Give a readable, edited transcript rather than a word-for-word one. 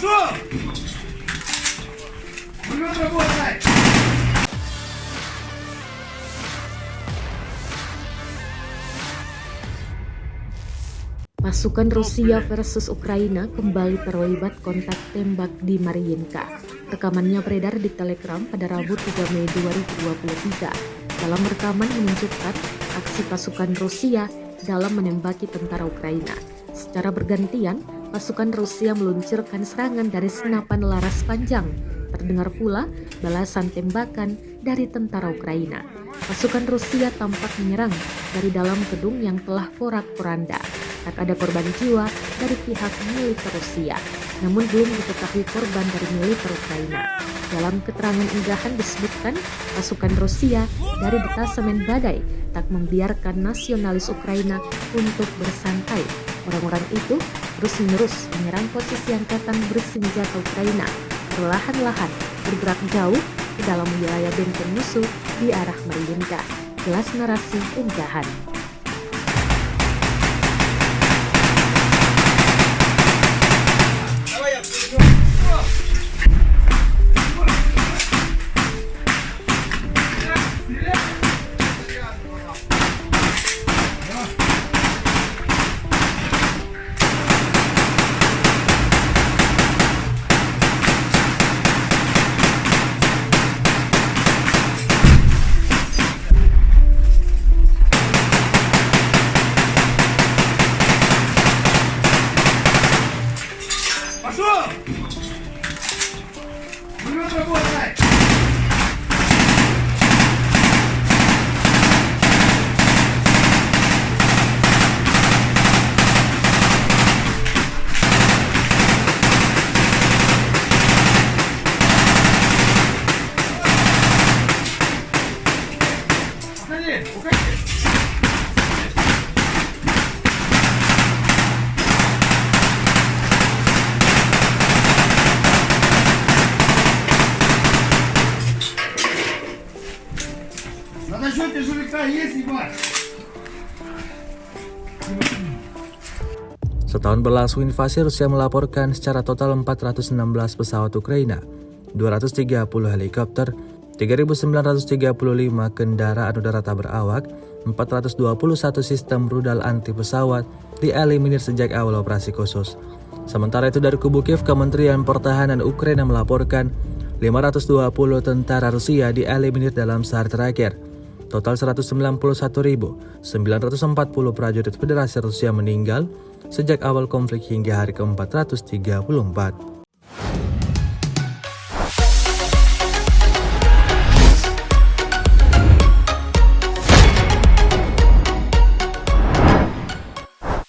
Masuk! Mulai. Pasukan Rusia versus Ukraina kembali terlibat kontak tembak di Mariinka. Rekamannya beredar di Telegram pada Rabu 3 Mei 2023. Dalam rekaman menunjukkan aksi pasukan Rusia dalam menembaki tentara Ukraina. Secara bergantian, pasukan Rusia meluncurkan serangan dari senapan laras panjang. Terdengar pula balasan tembakan dari tentara Ukraina. Pasukan Rusia tampak menyerang dari dalam gedung yang telah porak-poranda. Tak ada korban jiwa dari pihak militer Rusia, namun belum diketahui korban dari militer Ukraina. Dalam keterangan unggahan disebutkan, pasukan Rusia dari detasemen Badai tak membiarkan nasionalis Ukraina untuk bersantai. Orang-orang itu terus-menerus menyerang posisi angkatan bersenjata Ukraina, perlahan-lahan bergerak jauh ke dalam wilayah benteng musuh di arah Mariinka. Jelas narasi unggahan. Masuk! Mulai. Уходи! На насчет тяжелика есть, ебать? Setahun berlangsung invasi, Rusia melaporkan secara total 416 pesawat Ukraina, 230 helikopter, 3.935 kendaraan udara tak berawak, 421 sistem rudal anti pesawat dieliminir sejak awal operasi khusus. Sementara itu dari kubu Kiev, Kementerian Pertahanan Ukraina melaporkan 520 tentara Rusia dieliminir dalam sehari terakhir. Total 191.940 prajurit Federasi Rusia meninggal sejak awal konflik hingga hari ke-434.